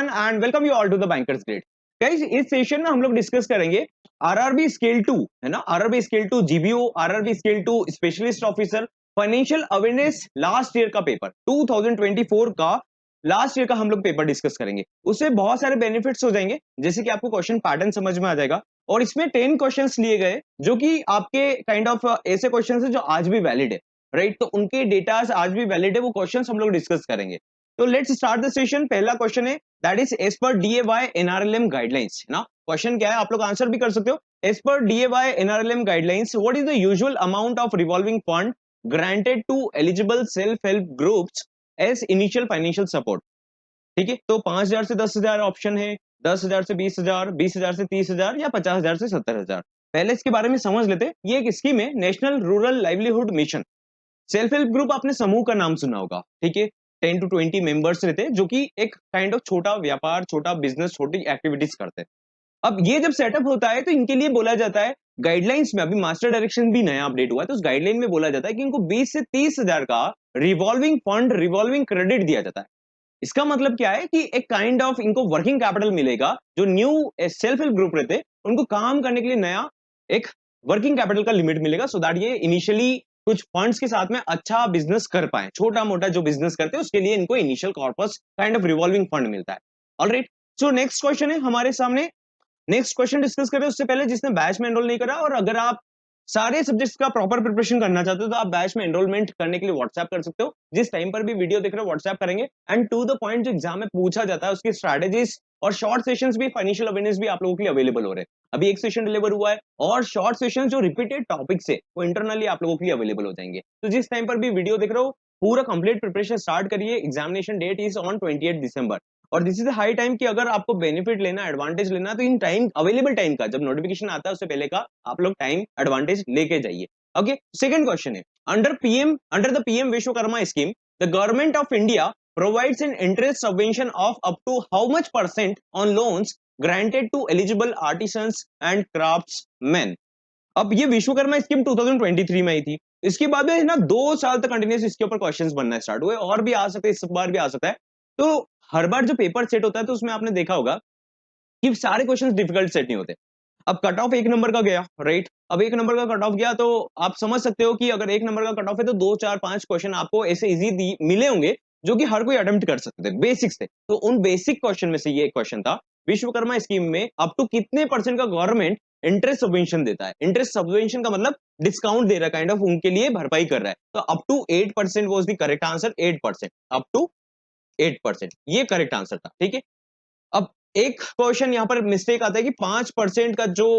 And welcome you all to the Bankers Grade. Guys, इस session में हम लोग डिस्कस करेंगे आरआरबी स्केल 2, है ना, RRB scale 2 GBO, RRB scale 2 specialist officer, financial awareness last year का पेपर 2024 का लास्ट ईयर का हम लोग पेपर डिस्कस करेंगे। उससे बहुत सारे बेनिफिट्स हो जाएंगे, जैसे कि आपको क्वेश्चन पैटर्न समझ में आ जाएगा और इसमें 10 क्वेश्चंस लिए गए जो कि आपके काइंड ऑफ ऐसे क्वेश्चंस है जो आज भी वैलिड है, राइट? तो उनके डेटास आज भी वैलिड है, वो क्वेश्चंस हम लोग डिस्कस करेंगे। तो लेट्स स्टार्ट द सेशन। पहला क्वेश्चन है that is as per DAY NRLM guidelines, है ना। क्वेश्चन क्या है, आप लोग आंसर भी कर सकते हो। As per DAY NRLM guidelines, what is the usual amount of revolving fund granted to eligible self help groups as initial financial support? ठीक है, तो 5,000 से 10,000 ऑप्शन है, 10,000 से 20,000, 20,000 से 30,000 या 50,000 से 70,000। पहले इसके बारे में समझ लेते हैं। ये एक स्कीम है, national rural livelihood mission. Self help group आपने समूह का नाम सुना होगा, ठीक है। 10 to 20 मेंबर्स रहते हैं जो कि एक काइंड ऑफ छोटा व्यापार, छोटा बिजनेस, छोटी एक्टिविटीज करते हैं। अब ये जब सेटअप होता है तो इनके लिए बोला जाता है गाइडलाइंस में, अभी मास्टर डायरेक्शन भी नया अपडेट हुआ है, तो उस गाइडलाइन में बोला जाता है कि इनको 20 से 30,000 का रिवॉल्विंग फंड, रिवॉल्विंग क्रेडिट दिया जाता है। इसका मतलब क्या है कि एक काइंड ऑफ इनको वर्किंग कैपिटल मिलेगा। जो न्यू सेल्फ हेल्प ग्रुप रहते हैं उनको काम करने के लिए नया एक वर्किंग कैपिटल का लिमिट मिलेगा, सो दैट ये इनिशियली कुछ फंड्स के साथ में अच्छा बिजनेस कर पाए। छोटा मोटा जो बिजनेस करते हैं उसके लिए इनको initial corpus kind of revolving fund मिलता है। ऑलराइट, सो नेक्स्ट क्वेश्चन है हमारे सामने। नेक्स्ट क्वेश्चन डिस्कस करें उससे पहले जिसने बैच में एनरोल नहीं करा, और अगर आप सारे सब्जेक्ट्स का प्रॉपर प्रिपरेशन करना चाहते हो तो आप बैच में एनरोलमेंट करने के लिए व्हाट्सएप कर सकते हो। जिस टाइम पर भी वीडियो देख रहे हो व्हाट्सएप करेंगे, एंड टू द पॉइंट जो एग्जाम में पूछा जाता है उसकी स्ट्रेटेजीज और शॉर्ट सेशंस भी, फाइनेंशियल अवेयरनेस भी आप लोगों के लिए अवेलेबल हो रहे हैं। अभी एक सेशन डिलीवर हुआ है और शॉर्ट सेशन जो रिपीटेड टॉपिक्स है वो इंटरनली आप लोगों के लिए अवेलेबल हो जाएंगे। तो जिस टाइम पर भी वीडियो देख रहे हो पूरा कंप्लीट प्रिपरेशन स्टार्ट करिए। एग्जामिनेशन डेट इज ऑन 28 दिसंबर, और दिस इज हाई टाइम कि अगर आपको बेनिफिट लेना, एडवांटेज लेना, तो इन टाइम अवेलेबल टाइम का जब नोटिफिकेशन आता है उससे पहले का आप लोग टाइम एडवांटेज लेके जाइए। ओके, सेकंड क्वेश्चन है under the PM Vishwakarma scheme the government of India provides an interest subvention of up to how much percent on loans granted to eligible artisans and craftsmen? अब ये Vishwakarma scheme 2023 में आई थी। इसके बाद में ना 2 साल तक कंटिन्यूस इसके ऊपर क्वेश्चंस बनना स्टार्ट हुए, और भी आ सकते हैं, इस बार भी आ सकता है। तो हर बार जो पेपर सेट होता है तो उसमें आपने देखा होगा कि सारे क्वेश्चंस डिफिकल्ट सेट नहीं होते। अब कट ऑफ 1 नंबर का गया, राइट? अब 1 नंबर का कट ऑफ गया तो आप समझ सकते हो कि अगर 1 नंबर का कट ऑफ है तो 2 4 5 क्वेश्चन आपको ऐसे इजी मिले होंगे जो कि हर कोई अटेम्प्ट कर सकते थे, बेसिक्स थे। तो उन बेसिक क्वेश्चन में से ये एक क्वेश्चन था, विश्वकर्मा स्कीम में अप टू कितने परसेंट का गवर्नमेंट इंटरेस्ट सबवेंशन देता है? इंटरेस्ट सबवेंशन का मतलब डिस्काउंट दे रहा है, काइंड ऑफ उनके लिए भरपाई कर रहा है। तो up to 8% was the correct answer. 8%, up to 8%, ये करेक्ट आंसर था, ठीक है। अब एक क्वेश्चन यहाँ पर मिस्टेक आता है कि 5% का जो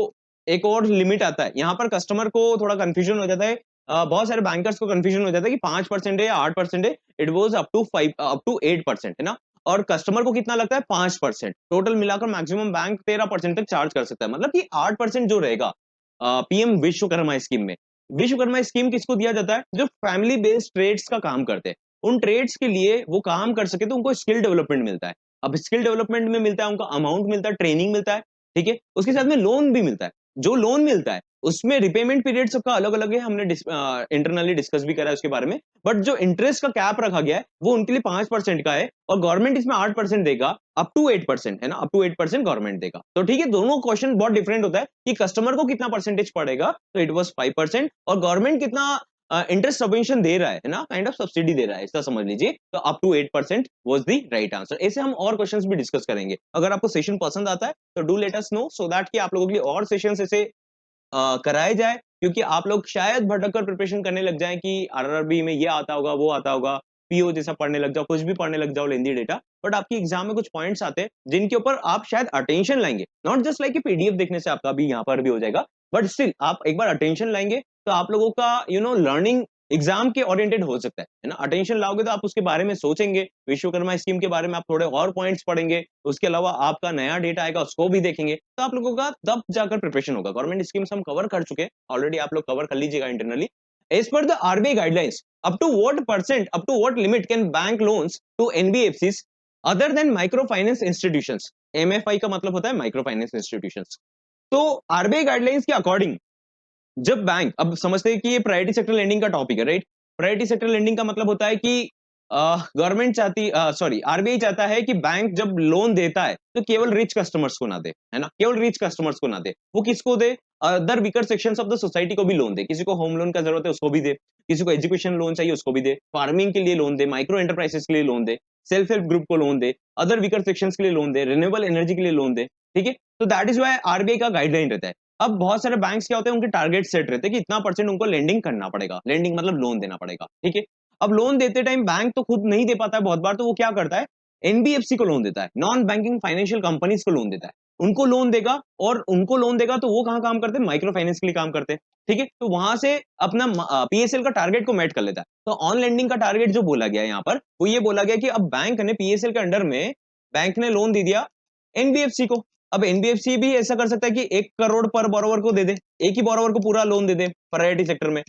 एक और लिमिट आता है, यहाँ पर कस्टमर को थोड़ा कंफ्यूजन हो जाता है। बहुत सारे बैंकर्स को कंफ्यूजन हो जाता है कि 5% है या 8% है। इट वाज अप टू 8%, है ना। और कस्टमर को कितना लगता है? 5%। टोटल मिलाकर मैक्सिमम बैंक 13% तक चार्ज कर सकता है, मतलब कि 8% जो रहेगा पीएम विश्वकर्मा स्कीम में। विश्वकर्मा स्कीम किसको दिया जाता है? जो फैमिली बेस्ड ट्रेड्स का काम करते हैं, उन ट्रेड्स के लिए वो काम कर सके तो उनको स्किल डेवलपमेंट मिलता है। अब स्किल डेवलपमेंट में मिलता है, उनको अमाउंट मिलता है, ट्रेनिंग मिलता है, ठीक है। उसके साथ में लोन भी मिलता है। जो लोन मिलता है उसमें रिपेमेंट पीरियड सबका अलग अलग है, हमने इंटरनली डिस्कस भी करा है उसके बारे में। बट जो इंटरेस्ट का कैप रखा गया है वो उनके लिए 5% का है, और गवर्नमेंट इसमें 8% देगा, अप टू 8%, है ना, अप टू 8% गवर्नमेंट देगा। तो ठीक है, दोनों क्वेश्चन बहुत डिफरेंट होता है कि कस्टमर को कितना परसेंटेज पड़ेगा, तो इट वॉज 5%, और गवर्नमेंट कितना इंटरेस्ट सबवेंशन दे रहा है ना, काइंड ऑफ सब्सिडी दे रहा है, ऐसा समझ लीजिए। तो up to 8% was the right answer. ऐसे हम और क्वेश्चंस भी डिस्कस करेंगे। अगर आपको सेशन पसंद आता है तो do let us know, so that कि आप लोगों के लिए और सेशंस ऐसे कराए जाए, क्योंकि आप लोग शायद भटक कर प्रिपरेशन करने लग जाए कि आरआरबी में ये आता होगा, वो आता होगा, पीओ जैसा पढ़ने लग जाओ, कुछ भी पढ़ने लग जाओ, लेंदी डेटा। बट आपकी एग्जाम में कुछ पॉइंट्स आते हैं जिनके ऊपर आप शायद अटेंशन लाएंगे, नॉट जस्ट लाइक पीडीएफ देखने से आपका भी यहाँ पर भी हो जाएगा, बट स्टिल आप एक बार अटेंशन लाएंगे तो आप लोगों का लर्निंग एग्जाम के ओरिएंटेड हो सकता है ना। अटेंशन लाओगे तो आप उसके बारे में सोचेंगे, विश्वकर्मा स्कीम के बारे में आप थोड़े और पॉइंट्स पढ़ेंगे, उसके अलावा आपका नया डेटा आएगा उसको भी देखेंगे, तो आप लोगों का तब जाकर प्रिपरेशन होगा। गवर्नमेंट स्कीम्स हम कवर कर चुके हैं ऑलरेडी, आप लोग कवर कर लीजिएगा internally. As per the RBI guidelines, up to what limit can bank loans to NBFCs other than micro finance institutions? MFI का मतलब होता है माइक्रो फाइनेंस इंस्टीट्यूशंस। तो आरबीआई गाइडलाइंस के अकॉर्डिंग जब बैंक, अब समझते हैं कि ये प्रायोरिटी सेक्टर लेंडिंग का टॉपिक है, राइट? प्रायोरिटी सेक्टर लेंडिंग का मतलब होता है कि गवर्नमेंट चाहती सॉरी आरबीआई चाहता है कि बैंक जब लोन देता है तो केवल रिच कस्टमर्स को ना दे, है ना, केवल रिच कस्टमर्स को ना दे, वो किसको दे, other weaker sections of the society को भी लोन दे, किसी को होम लोन का जरूरत है उसको भी दे, किसी को एजुकेशन लोन चाहिए उसको भी दे, फार्मिंग के लिए लोन दे, माइक्रो एंटरप्राइजेस के लिए लोन दे, सेल्फ हेल्प ग्रुप को लोन दे, अदर वीकर सेक्शंस के लिए लोन दे, रिन्यूएबल एनर्जी के लिए लोन दे, ठीक है। तो दैट इज व्हाई आरबीआई का गाइडलाइन रहता है। अब बहुत सारे बैंक्स क्या होते हैं, उनके टारगेट सेट रहते हैं कि इतना परसेंट उनको लेंडिंग करना पड़ेगा, लेंडिंग मतलब लोन देना पड़ेगा, ठीक है। अब लोन देते टाइम बैंक तो खुद नहीं दे पाता है बहुत बार, तो वो क्या करता है, एनबीएफसी को लोन देता है, नॉन बैंकिंग फाइनेंशियल कंपनीज को लोन देता है, उनको लोन देगा, और उनको लोन देगा तो वो कहाँ काम करते हैं, माइक्रो फाइनेंस के लिए काम करते हैं, ठीक है। तो वहां से अपना पीएसएल का टारगेट को मेट कर लेता है। तो ऑन लेंडिंग का टारगेट जो बोला गया यहाँ पर, वो ये बोला गया कि अब बैंक ने पीएसएल के अंडर में बैंक ने लोन दे दिया एनबीएफसी को। अब एनबीएफसी भी ऐसा कर सकता है कि 1 करोड़ पर बोरोवर को दे दे, एक ही बोरोवर को पूरा लोन दे दे प्रायोरिटी सेक्टर में,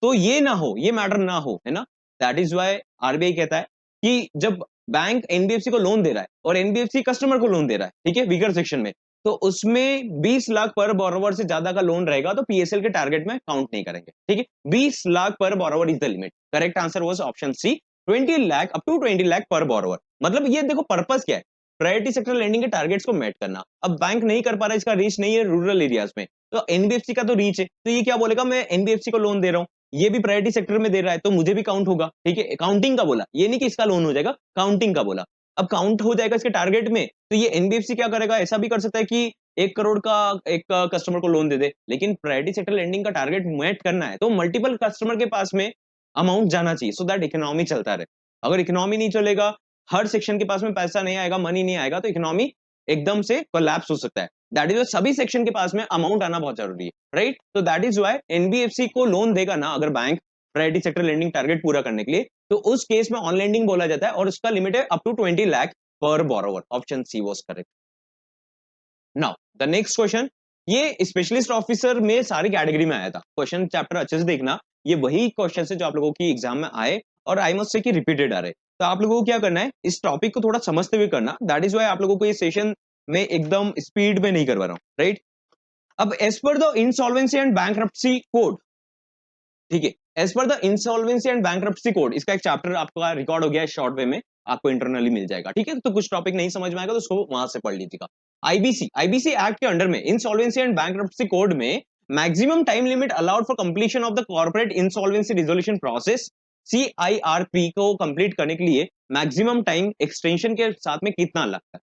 तो ये ना हो, ये मैटर ना हो, है ना। दैट इज व्हाई आरबीआई कहता है कि जब बैंक एनबीएफसी को लोन दे रहा है और एनबीएफसी कस्टमर को लोन दे रहा है, ठीक है, वीकर सेक्शन में, तो उसमें 20 लाख पर बोरोवर से ज्यादा का लोन रहेगा तो पीएसएल के टारगेट में काउंट नहीं करेंगे, ठीक है। 20 lakh per borrower is the limit. Correct answer was option C, 20 lakh up to 20 lakh per borrower. मतलब ये देखो पर्पस क्या है, प्रायोरिटी सेक्टर लेंडिंग के टारगेट्स को मेट करना। अब बैंक नहीं कर पा रहा है, इसका रीच नहीं है रूरल एरियाज में, तो एनबीएफसी का तो रीच है, तो ये क्या बोलेगा, मैं एनबीएफसी को लोन दे रहा हूँ, ये भी प्रायोरिटी सेक्टर में दे रहा है तो मुझे भी काउंट होगा, ठीक है। काउंटिंग का बोला, ये नहीं कि इसका लोन हो जाएगा, काउंटिंग का बोला। अब काउंट हो जाएगा इसके टारगेट में, तो ये एनबीएफसी क्या करेगा, ऐसा भी कर सकता है कि 1 करोड़ का एक कस्टमर को लोन दे दे, लेकिन प्रायोरिटी सेक्टर लेंडिंग का टारगेट मेट करना है तो मल्टीपल कस्टमर के पास में अमाउंट जाना चाहिए, सो दैट इकोनॉमी चलता रहे। अगर इकोनॉमी नहीं चलेगा, हर सेक्शन के पास में पैसा नहीं आएगा, मनी नहीं आएगा, तो इकोनॉमी एकदम से कोलैप्स हो सकता है। दैट इज सभी सेक्शन के पास में अमाउंट आना बहुत जरूरी है, राइट। तो दैट इज व्हाई एनबीएफसी को लोन देगा ना अगर bank priority sector lending target पूरा करने के लिए, तो उस केस में ऑन लेंडिंग बोला जाता है और उसका लिमिट है up to 20 lakh per borrower. Option she was correct. Now the next question, ये स्पेशलिस्ट ऑफिसर में सारी कैटेगरी में आया था क्वेश्चन, चैप्टर अच्छे से देखना, ये वही क्वेश्चन है जो आप लोगों की एग्जाम में आए और आई मस्ट से कि रिपीटेड आ रहे। तो आप लोगों को क्या करना है, इस टॉपिक को थोड़ा समझते हुए करना। दैट इज व्हाई आप लोगों को ये सेशन में एकदम स्पीड में नहीं करवा रहा हूं, राइट। अब as per the insolvency and bankruptcy code, ठीक है, as per the insolvency and bankruptcy code, इसका एक चैप्टर आपका रिकॉर्ड हो गया है शॉर्ट वे में, आपको इंटरनली मिल जाएगा, ठीक है। तो कुछ टॉपिक नहीं समझ में आएगा तो उसको वहां से पढ़ लीजिएगा। आईबीसी आईबीसी एक्ट के अंडर में इंसॉल्वेंसी एंड बैंक्रप्सी कोड में maximum time limit allowed for completion of the corporate insolvency resolution process CIRP को कंप्लीट करने के लिए मैक्सिमम टाइम एक्सटेंशन के साथ में कितना लगता है,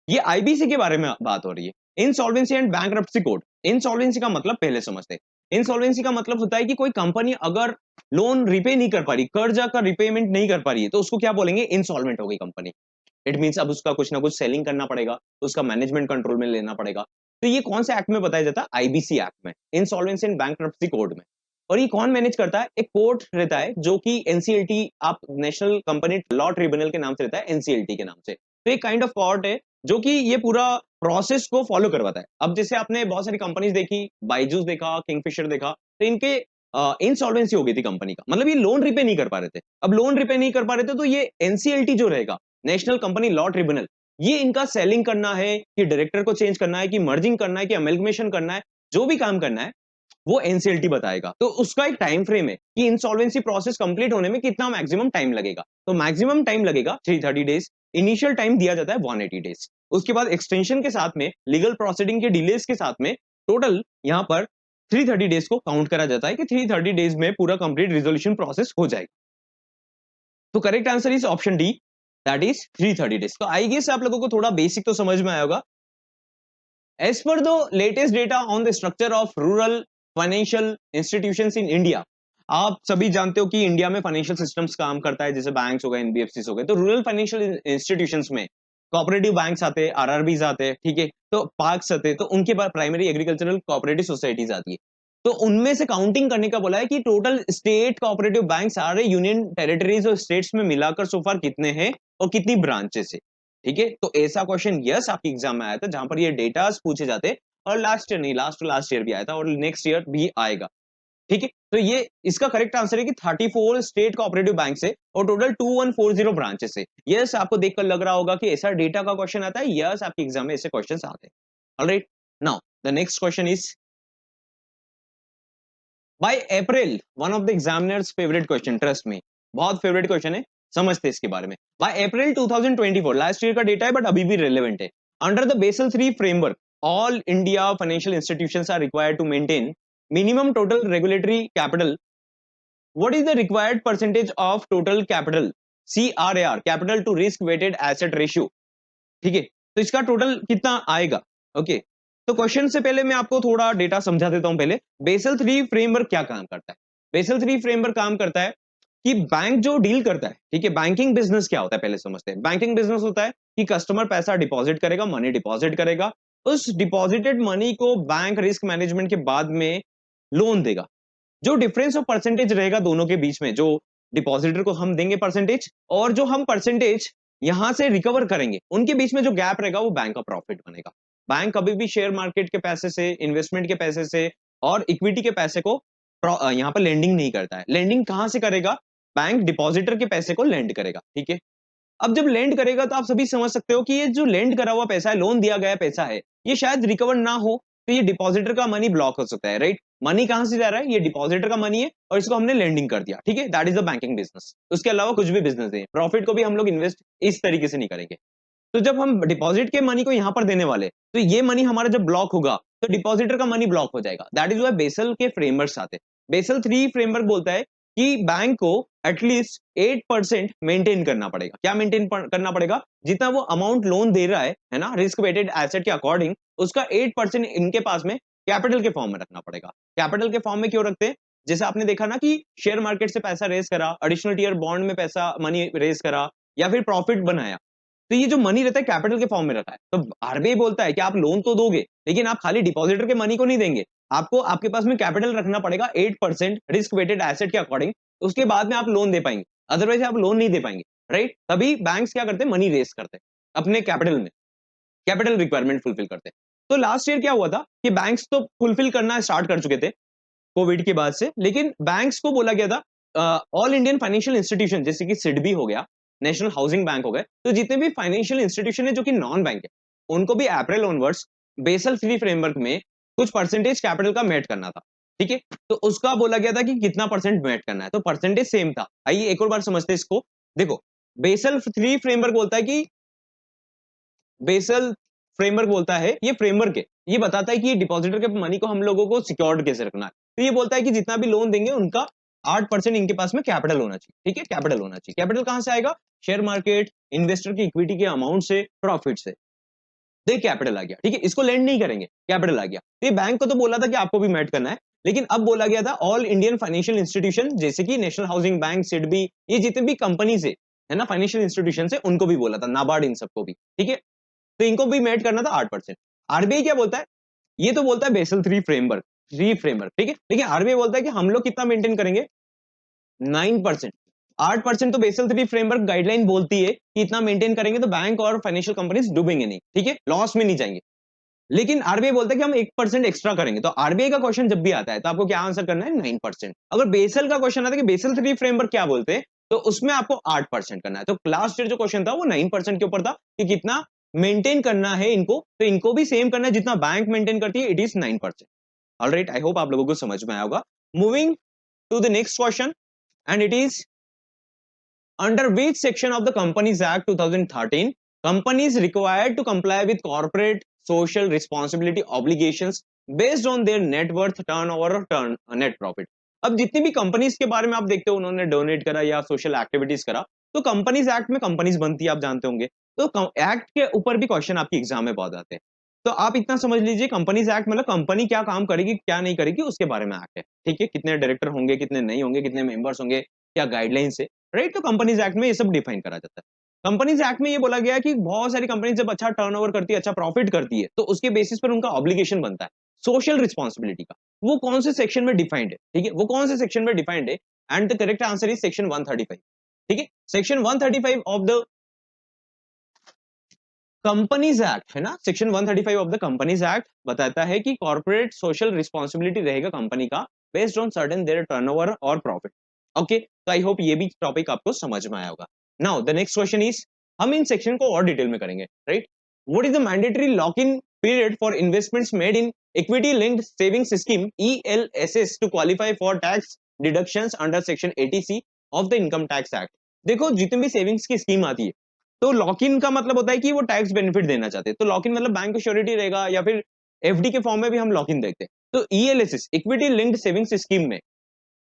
ये आईबीसी के बारे में बात हो रही है। Insolvency and bankruptcy code, insolvency का मतलब पहले समझते हैं। इंसॉल्वेंसी का मतलब होता है कि कोई कंपनी अगर लोन रिपे नहीं कर पा रही, कर्जा का रिपेमेंट नहीं कर पा रही है, तो उसको क्या बोलेंगे, इंसॉल्वेंट हो गई कंपनी। इट मींस अब उसका कुछ ना कुछ सेलिंग करना पड़ेगा, उसका मैनेजमेंट कंट्रोल में लेना पड़ेगा। तो ये कौन से एक्ट में बताया जाता है, आईबीसी एक्ट में, इंसॉल्वेंसी एंड बैंक्रप्सी कोड में। और ये कौन मैनेज करता है, एक कोर्ट रहता है जो कि एनसीएलटी, आप नेशनल कंपनी लॉ ट्रिब्यूनल के नाम से रहता है, एनसीएलटी के नाम से। तो एक काइंड ऑफ कोर्ट है जो कि ये पूरा प्रोसेस को फॉलो करवाता है। अब जैसे आपने बहुत सारी कंपनीज देखी, बाइजूस देखा, किंगफिशर देखा, तो इनके इंसॉल्वेंसी हो गई थी कंपनी का, मतलब ये लोन रिपे नहीं कर पा रहे थे। अब लोन रिपे नहीं कर पा रहे थे तो ये एनसीएलटी जो रहेगा, नेशनल कंपनी लॉ ट्रिब्यूनल, ये इनका सेलिंग करना है कि डायरेक्टर को चेंज करना है कि मर्जिंग करना है कि अमेलगमेशन करना है, जो भी काम करना है वो एनसीएलटी बताएगा। तो उसका एक टाइम फ्रेम है कि इंसॉल्वेंसी प्रोसेस कंप्लीट होने में कितना मैक्सिमम टाइम लगेगा। तो मैक्सिमम टाइम लगेगा 330 डेज, इनिशियल टाइम दिया जाता है 180 डेज। उसके बाद एक्सटेंशन के साथ में, लीगल प्रोसीडिंग के डिलेस के साथ में, टोटल यहां पर 330 डेज को काउंट करा जाता है कि 330 डेज में पूरा कंप्लीट रिजोल्यूशन प्रोसेस हो जाएगा। तो correct answer is option D, that is 330 days. तो आई गेस आप लोगों को थोड़ा बेसिक तो समझ में आया होगा। As per the latest data on the structure of rural financial institutions in India, आप सभी जानते हो कि इंडिया में फाइनेंशियल सिस्टम्स काम करता है, जैसे बैंक्स हो गए, एनबीएफसी हो गए। तो रूरल फाइनेंशियल इंस्टीट्यूशंस में कोऑपरेटिव बैंक्स आते हैं, आरआरबीज आते हैं, ठीक है, तो पार्क्स आते हैं, तो उनके बाद प्राइमरी एग्रीकल्चरल कोऑपरेटिव सोसाइटीज आती है। तो उनमें से काउंटिंग करने का बोला है कि टोटल स्टेट कोऑपरेटिव बैंक सारे यूनियन टेरिटरीज और स्टेट्स में मिलाकर सोफार कितने हैं और कितनी ब्रांचेस है, ठीक है। तो ऐसा क्वेश्चन यस आपके एग्जाम में आया था जहां पर ये डेटास पूछे जाते, और लास्ट ईयर नहीं, लास्ट ईयर भी आया था और नेक्स्ट ईयर भी आएगा, ठीक है। तो ये इसका करेक्ट आंसर है कि 34 स्टेट कोऑपरेटिव बैंक है और टोटल 2140 ब्रांचेस है। यस, आपको देखकर लग रहा होगा कि ऐसा डेटा का क्वेश्चन आता है, यस आपके एग्जाम में ऐसे क्वेश्चन आते हैं। Alright, now the next question is, by April, one of the examiners favourite question, trust me, बहुत फेवरेट क्वेश्चन है। समझते हैं इसके बारे में। बाय अप्रैल 2024, लास्ट ईयर का डेटा है बट अभी भी रिलेवेंट है। Under the Basel 3 framework, all India financial institutions are required to maintain minimum total regulatory capital. What is the required percentage of total capital, CRAR, capital to risk weighted asset ratio? ठीक है, तो इसका total कितना आएगा? Okay, तो question से पहले मैं आपको थोड़ा डेटा समझा देता हूं। पहले बेसल 3 फ्रेमवर्क क्या काम करता है? बेसल 3 फ्रेमवर्क काम करता है कि बैंक जो डील करता है, ठीक है, बैंकिंग बिजनेस क्या होता है पहले समझते हैं। बैंकिंग बिजनेस होता है कि कस्टमर पैसा डिपॉजिट करेगा, मनी डिपॉजिट करेगा, उस डिपॉजिटेड मनी को बैंक रिस्क मैनेजमेंट के बाद में लोन देगा। जो डिफरेंस ऑफ परसेंटेज रहेगा दोनों के बीच में, जो डिपॉजिटर को हम देंगे परसेंटेज और जो हम परसेंटेज यहां से रिकवर करेंगे, उनके बीच में जो गैप रहेगा वो बैंक का प्रॉफिट बनेगा। बैंक कभी भी शेयर मार्केट के पैसे से, इन्वेस्टमेंट के पैसे से और इक्विटी के पैसे को यहाँ पर लेंडिंग नहीं करता है। लेंडिंग कहां से करेगा? बैंक डिपॉजिटर के पैसे को लेंड करेगा। ठीक है, अब जब लेंड करेगा तो आप सभी समझ सकते हो कि ये जो लेंड करा हुआ पैसा है, लोन दिया गया पैसा है, ये शायद रिकवर ना हो, तो ये डिपॉजिटर का मनी ब्लॉक हो सकता है। राइट, मनी कहां से जा रहा है? ये डिपॉजिटर का मनी है और इसको हमने लेंडिंग कर दिया। ठीक है, that is the banking business. उसके अलावा कुछ भी बिजनेस है, प्रॉफिट को भी हम लोग इन्वेस्ट इस तरीके से नहीं करेंगे। तो जब हम डिपॉजिट के मनी को यहां पर देने वाले, तो ये मनी हमारा जब ब्लॉक होगा तो डिपॉजिटर का मनी ब्लॉक हो जाएगा। दैट इज वाई बेसल के फ्रेमवर्क आते हैं। बेसल 3 फ्रेमवर्क बोलता है कि बैंक को एटलीस्ट 8% मेंटेन करना पड़ेगा। क्या मेंटेन करना पड़ेगा? जितना वो अमाउंट लोन दे रहा है ना, रिस्क वेटेड एसेट के अकॉर्डिंग, उसका 8% इनके पास में कैपिटल के फॉर्म में रखना पड़ेगा। कैपिटल के फॉर्म में क्यों रखते हैं? जैसे आपने देखा ना कि शेयर मार्केट से पैसा रेज करा, एडिशनल टीयर बॉन्ड में पैसा मनी रेज करा या फिर प्रॉफिट बनाया, तो ये जो मनी रहता है कैपिटल के फॉर्म में रखा है। तो आरबीआई बोलता है कि आप लोन तो दोगे, लेकिन आप खाली डिपॉजिटर के मनी को नहीं देंगे, आपको आपके पास में कैपिटल रखना पड़ेगा 8% रिस्क वेटेड एसेट के अकॉर्डिंग, उसके बाद में आप लोन दे पाएंगे, अदरवाइज आप लोन नहीं दे पाएंगे। राइट, तभी बैंक्स क्या करते हैं? मनी रेस करते हैं अपने कैपिटल में, कैपिटल रिक्वायरमेंट फुलफिल करते हैं। तो लास्ट ईयर क्या हुआ था कि बैंक्स तो फुलफिल करना स्टार्ट कर चुके थे कोविड के बाद से, लेकिन बैंक्स को बोला गया था ऑल इंडियन फाइनेंशियल इंस्टीट्यूशन, जैसे कि सिडबी हो गया, नेशनल हाउसिंग बैंक हो गए, तो जितने भी फाइनेंशियल इंस्टीट्यूशन है जो कि नॉन बैंक है, उनको भी अप्रैल ऑनवर्ड्स बेसल 3 फ्रेमवर्क में कुछ परसेंटेज कैपिटल का मेट करना था। ठीक है, तो उसका बोला गया था कि कितना परसेंट मेट करना है, तो परसेंटेज सेम था। आइए एक और बार समझते हैं इसको। देखो, बेसल 3 फ्रेमवर्क बोलता है कि बेसल फ्रेमवर्क बोलता है, ये फ्रेमवर्क है, ये बताता है कि डिपॉजिटर के मनी को हम लोगों को सिक्योर्ड कैसे रखना है। तो ये बोलता है कि जितना भी लोन देंगे उनका 8% इनके पास में कैपिटल होना चाहिए। ठीक है, कैपिटल होना चाहिए। कैपिटल कहां से आएगा? शेयर मार्केट, इन्वेस्टर की इक्विटी के अमाउंट से, प्रॉफिट से। तो कैपिटल आ गया। ठीक है, इसको लेंड नहीं करेंगे, कैपिटल आ गया। तो ये बैंक को तो बोला था कि आपको भी मेट करना है, लेकिन अब बोला गया था ऑल इंडियन फाइनेंशियल इंस्टीट्यूशन, जैसे कि नेशनल हाउसिंग बैंक, सिडबी, ये जितने भी कंपनीज है ना, फाइनेंशियल इंस्टीट्यूशन है, उनको भी बोला था, नाबार्ड, इन सबको भी। ठीक है, तो इनको भी मेट करना था 8%। आरबीआई क्या बोलता है? ये तो बोलता है बेसल 3 फ्रेमवर्क, 3 फ्रेमवर्क। ठीक है, लेकिन आरबीआई बोलता है कि हम लोग कितना मेंटेन करेंगे? 9%। 8% तो बेसल 3 फ्रेमवर्क गाइडलाइन बोलती है कि इतना मेंटेन करेंगे तो बैंक और फाइनेंशियल कंपनीज डूबेंगे नहीं। ठीक है, लॉस में नहीं जाएंगे। लेकिन आरबीआई बोलता है कि हम 1% एक्स्ट्रा करेंगे। तो आरबीआई का क्वेश्चन जब भी आता है तो आपको क्या आंसर करना है? 9%। अगर बेसल का क्वेश्चन आता है कि बेसल 3 फ्रेमवर्क क्या बोलते हैं, तो उसमें आपको 8% करना है। तो लास्ट ईयर जो क्वेश्चन था वो 9% के ऊपर था कि कितना मेंटेन करना है इनको, तो इनको भी सेम करना है जितना बैंक मेंटेन करती है, it is 9%। Alright, I hope आप लोगों को समझ में आया होगा। Moving to the next question, and it is under which section of the Companies Act 2013 companies required to comply with corporate social responsibility obligations based on their net worth, turnover और net profit? अब जितनी भी companies के बारे में आप देखते हो, उन्होंने डोनेट करा या सोशल एक्टिविटीज करा, तो कंपनीज एक्ट में कंपनीज बनती है, आप जानते होंगे। तो एक्ट के ऊपर भी क्वेश्चन आपके एग्जाम में बहुत आते हैं। तो आप इतना समझ लीजिए, कंपनीज एक्ट मतलब कंपनी क्या काम करेगी, क्या नहीं करेगी, उसके बारे में एक्ट है। ठीक है, कितने डायरेक्टर होंगे, कितने नहीं होंगे, कितने मेंबर्स होंगे, क्या गाइडलाइंस है। राइट, तो कंपनीज एक्ट में ये सब डिफाइन करा जाता है। कंपनीज एक्ट में ये बोला गया है कि बहुत सारी कंपनी जब अच्छा टर्नओवर करती है, अच्छा प्रॉफिट करती है, तो उसके बेसिस पर उनका ऑब्लिगेशन बनता है सोशल रिस्पॉन्सिबिलिटी का। वो कौन से सेक्शन में डिफाइंड है? ठीक है, वो कौन से सेक्शन में डिफाइंड है? And the correct answer is section 135। ठीक है, section 135 of the Companies Act, है ना, section 135 of the Companies Act बताता है कि कॉर्पोरेट सोशल रिस्पॉन्सिबिलिटी रहेगा कंपनी का based on certain their turnover और प्रॉफिट। ओके, तो आई होप ये भी टॉपिक आपको समझ में आया होगा। Now the next question is, हम इन सेक्शन को और डिटेल में करेंगे। Right, what is the mandatory lock in period for investments made in equity linked savings scheme ELSS to qualify for tax deductions under section 80C of the Income Tax Act? देखो जितनी भी savings की scheme आती है, तो lock in का मतलब होता है कि वो टैक्स बेनिफिट देना चाहते हैं, तो लॉक इन मतलब बैंक श्योरिटी रहेगा या फिर एफडी के फॉर्म में भी हम लॉक इन देखते हैं। तो ELSS equity linked savings scheme में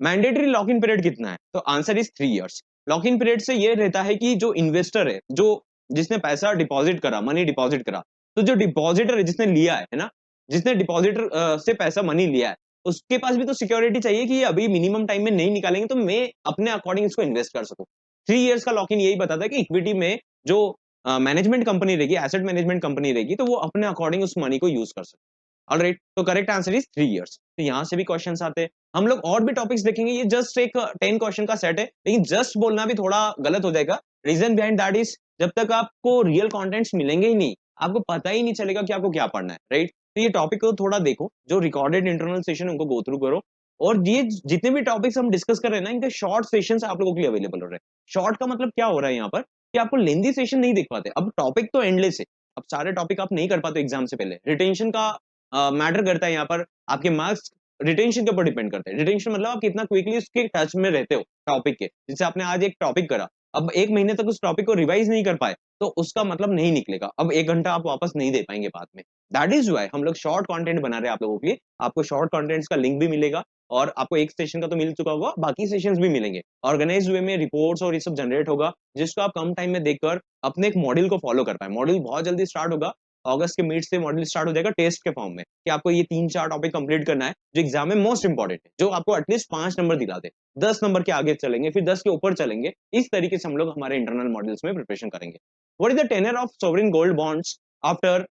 मैंडेटरी लॉक इन पीरियड कितना है, तो answer is 3 years. Lock in period से ये रहता है कि जो इन्वेस्टर है, जो जिसने पैसा डिपॉजिट करा, मनी डिपॉजिट करा, तो जो डिपॉजिटर है जिसने लिया है ना, जिसने डिपॉजिटर से पैसा मनी लिया है, उसके पास भी तो सिक्योरिटी चाहिए कि ये अभी मिनिमम टाइम में नहीं निकालेंगे तो मैं अपने अकॉर्डिंग इसको इन्वेस्ट कर सकूं। 3 इयर्स का लॉक इन यही बताता है कि इक्विटी में जो मैनेजमेंट कंपनी रहेगी, एसेट मैनेजमेंट कंपनी रहेगी, तो वो अपने अकॉर्डिंग उस मनी को यूज कर सकते। ऑलराइट, तो करेक्ट आंसर इज 3 इयर्स। तो यहां से भी क्वेश्चंस आते हैं, हम लोग और भी टॉपिक्स देखेंगे, ये जस्ट एक 10 क्वेश्चन का सेट है, लेकिन जस्ट बोलना भी थोड़ा गलत हो जाएगा। रीजन बिहाइंड दैट इज, जब तक आपको रियल कंटेंट्स मिलेंगे ही नहीं, आपको पता ही नहीं चलेगा कि आपको क्या पढ़ना है, राइट। तो ये टॉपिक को थोड़ा देखो, जो रिकॉर्डेड इंटरनल सेशन उनको गो थ्रू करो, और ये जितने भी टॉपिक्स हम डिस्कस कर रहे हैं ना, इनके शॉर्ट सेशंस आप लोगों के लिए अवेलेबल हो रहे हैं। शॉर्ट का मतलब क्या हो रहा है यहाँ पर, कि आपको लेंदी सेशन नहीं देख पाते, अब टॉपिक तो एंडलेस है, अब सारे टॉपिक आप नहीं कर पाते एग्जाम से पहले। रिटेंशन का मैटर करता है यहाँ पर, आपके मार्क्स रिटेंशन के ऊपर डिपेंड करते हैं। रिटेंशन मतलब आप कितना क्विकली उसके टच में रहते हो टॉपिक के, जैसे आपने आज एक टॉपिक करा, अब 1 महीने तक उस टॉपिक को रिवाइज नहीं कर पाए, तो उसका मतलब नहीं निकलेगा, अब 1 घंटा आप वापस नहीं दे पाएंगे बाद में। दैट इज वाई हम लोग शॉर्ट कंटेंट बना रहे हैं आप लोगों के लिए। आपको शॉर्ट कंटेंट्स का लिंक भी मिलेगा, और आपको एक सेशन का तो मिल चुका होगा, बाकी सेशंस भी मिलेंगे, ऑर्गेनाइज वे में रिपोर्ट्स और ये सब जनरेट होगा, जिसको आप कम टाइम में देखकर अपने एक मॉड्यूल को फॉलो कर पाए। मॉड्यूल बहुत जल्दी स्टार्ट होगा, अगस्त के मिड से मॉड्यूल स्टार्ट हो जाएगा टेस्ट के फॉर्म में, कि आपको ये 3-4 टॉपिक कंप्लीट करना है जो एग्जाम में मोस्ट इंपॉर्टेंट है, जो आपको एटलीस्ट 5 नंबर दिला दे। 10 नंबर के आगे चलेंगे, फिर 10 के ऊपर चलेंगे, इस तरीके से हम लोग हमारे इंटरनल मॉड्यूल्स में प्रिपरेशन करेंगे। What is the tenor of sovereign gold bonds after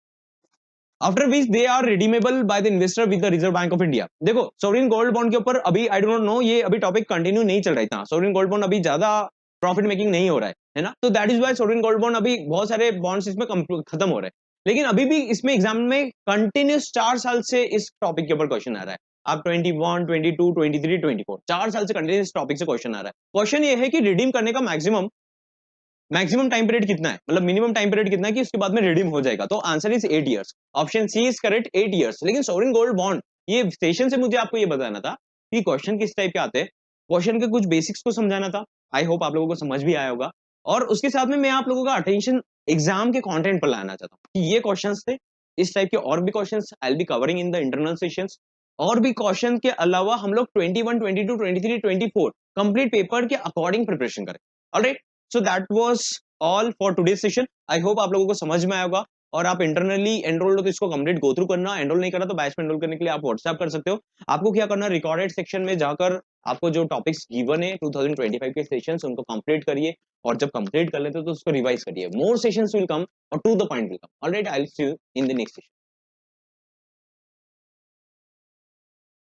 after which they are redeemable by the investor with the Reserve Bank of India. देखो सोवरेन गोल्ड बॉन्ड के ऊपर अभी आई डोंट नो, ये अभी topic continue नहीं चल रहा था, सोवरेन गोल्ड बॉन्ड अभी ज्यादा प्रॉफिट मेकिंग नहीं हो रहा है ना, तो that is why sovereign gold bond अभी बहुत सारे बॉन्ड्स इसमें खत्म हो रहे हैं। लेकिन अभी भी इसमें एग्जाम में कंटिन्यूस 4 साल से इस टॉपिक के ऊपर क्वेश्चन आ रहा है। आप 21, 22, 23, 24 4 साल से कंटिन्यूस टॉपिक से क्वेश्चन आ रहा है। क्वेश्चन ये है कि रिडीम करने का मैक्सिमम टाइम पीरियड कितना है, मतलब मिनिमम टाइम पीरियड कितना है कि उसके बाद में रिडीम हो जाएगा, तो answer is 8 years. Option C is correct, 8 years. लेकिन सोवरेन गोल्ड बॉन्ड, ये सेशन से मुझे आपको ये बताना था कि क्वेश्चन किस टाइप के आते हैं, क्वेश्चन के कुछ बेसिक्स को समझाना था। आई होप आप लोगों को समझ भी आया होगा, और उसके साथ में मैं आप लोगों का अटेंशन एग्जाम के कंटेंट पर लाना चाहता हूँ कि ये क्वेश्चंस थे, इस टाइप के और भी questions I will be covering in the internal sessions. और भी क्वेश्चन के अलावा हम लोग 21, 22, 23, 24 कंप्लीट पेपर के अकॉर्डिंग प्रिपरेशन करें। Alright, so that was all for today session. I hope आप लोगों को समझ में आया होगा, और आप इंटरनली एनरोल्ड हो तो इसको कंप्लीट गो थ्रू करना, एनरोल नहीं करा तो बैच में एनरोल करने के लिए आप व्हाट्सएप कर सकते हो। आपको क्या करना, रिकॉर्डेड सेक्शन में जाकर आपको जो टॉपिक्स गिवन है 2025 के सेशंस, उनको कंप्लीट करिए, और जब कंप्लीट कर लेते हो तो उसको रिवाइज करिए। मोर सेशंस विल कम और to the point will come. Alright, I will see you in the next session.